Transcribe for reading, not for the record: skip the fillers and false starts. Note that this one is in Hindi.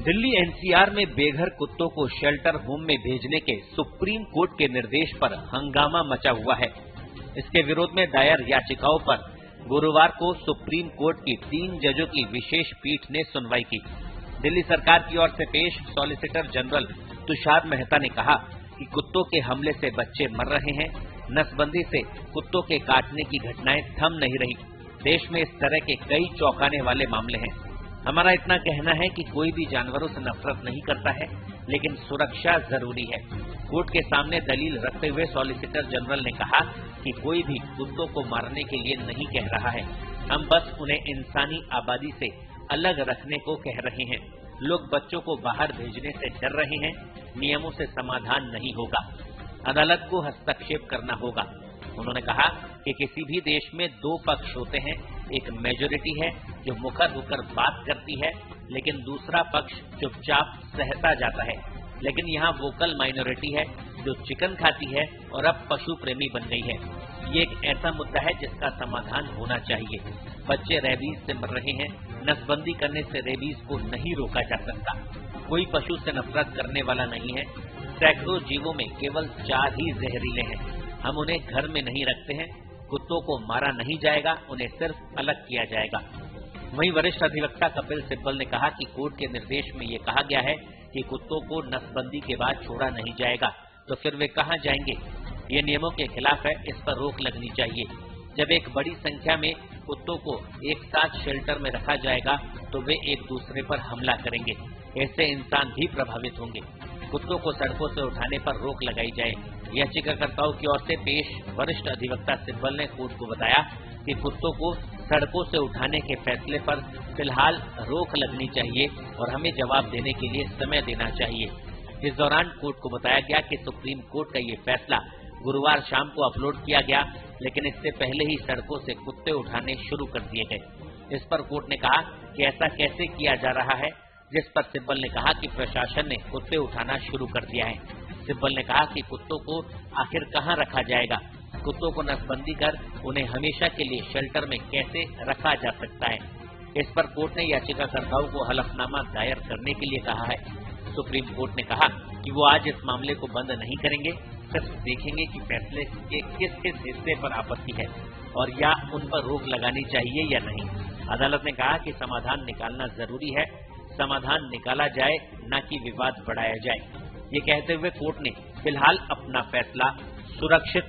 दिल्ली एनसीआर में बेघर कुत्तों को शेल्टर होम में भेजने के सुप्रीम कोर्ट के निर्देश पर हंगामा मचा हुआ है। इसके विरोध में दायर याचिकाओं पर गुरुवार को सुप्रीम कोर्ट की 3 जजों की विशेष पीठ ने सुनवाई की। दिल्ली सरकार की ओर से पेश सॉलिसिटर जनरल तुषार मेहता ने कहा कि कुत्तों के हमले से बच्चे मर रहे हैं। नसबंदी से कुत्तों के काटने की घटनाएं थम नहीं रही। देश में इस तरह के कई चौंकाने वाले मामले हैं। हमारा इतना कहना है कि कोई भी जानवरों से नफरत नहीं करता है, लेकिन सुरक्षा जरूरी है। कोर्ट के सामने दलील रखते हुए सॉलिसिटर जनरल ने कहा कि कोई भी कुत्तों को मारने के लिए नहीं कह रहा है। हम बस उन्हें इंसानी आबादी से अलग रखने को कह रहे हैं। लोग बच्चों को बाहर भेजने से डर रहे हैं। नियमों से समाधान नहीं होगा, अदालत को हस्तक्षेप करना होगा। उन्होंने कहा कि किसी भी देश में 2 पक्ष होते हैं। एक मेजॉरिटी है जो मुखर होकर बात करती है, लेकिन दूसरा पक्ष चुपचाप सहता जाता है। लेकिन यहाँ वोकल माइनॉरिटी है जो चिकन खाती है और अब पशु प्रेमी बन गई है। ये एक ऐसा मुद्दा है जिसका समाधान होना चाहिए। बच्चे रेबीज से मर रहे हैं। नसबंदी करने से रेबीज को नहीं रोका जा सकता। कोई पशु से नफरत करने वाला नहीं है। सैकड़ों जीवों में केवल 4 ही जहरीले हैं। हम उन्हें घर में नहीं रखते हैं। कुत्तों को मारा नहीं जाएगा, उन्हें सिर्फ अलग किया जाएगा। वहीं वरिष्ठ अधिवक्ता कपिल सिब्बल ने कहा कि कोर्ट के निर्देश में ये कहा गया है कि कुत्तों को नसबंदी के बाद छोड़ा नहीं जाएगा, तो फिर वे कहां जाएंगे? ये नियमों के खिलाफ है। इस पर रोक लगनी चाहिए। जब एक बड़ी संख्या में कुत्तों को एक साथ शेल्टर में रखा जाएगा तो वे एक दूसरे पर हमला करेंगे। ऐसे इंसान भी प्रभावित होंगे। कुत्तों को सड़कों से उठाने पर रोक लगाई जाए। याचिकाकर्ताओं की ओर से पेश वरिष्ठ अधिवक्ता सिब्बल ने कोर्ट को बताया कि कुत्तों को सड़कों से उठाने के फैसले पर फिलहाल रोक लगनी चाहिए और हमें जवाब देने के लिए समय देना चाहिए। इस दौरान कोर्ट को बताया गया कि सुप्रीम कोर्ट का ये फैसला गुरुवार शाम को अपलोड किया गया, लेकिन इससे पहले ही सड़कों से कुत्ते उठाने शुरू कर दिए गए। इस पर कोर्ट ने कहा कि ऐसा कैसे किया जा रहा है, जिस पर सिब्बल ने कहा कि प्रशासन ने कुत्ते उठाना शुरू कर दिया है। सिब्बल ने कहा कि कुत्तों को आखिर कहां रखा जाएगा? कुत्तों को नसबंदी कर उन्हें हमेशा के लिए शेल्टर में कैसे रखा जा सकता है? इस पर कोर्ट ने याचिकाकर्ताओं को हलफनामा दायर करने के लिए कहा है। सुप्रीम कोर्ट ने कहा कि वो आज इस मामले को बंद नहीं करेंगे, सिर्फ देखेंगे कि फैसले के किस किस हिस्से पर आपत्ति है और या उन पर रोक लगानी चाहिए या नहीं। अदालत ने कहा कि समाधान निकालना जरूरी है। समाधान निकाला जाए, न कि विवाद बढ़ाया जाए। ये कहते हुए कोर्ट ने फिलहाल अपना फैसला सुरक्षित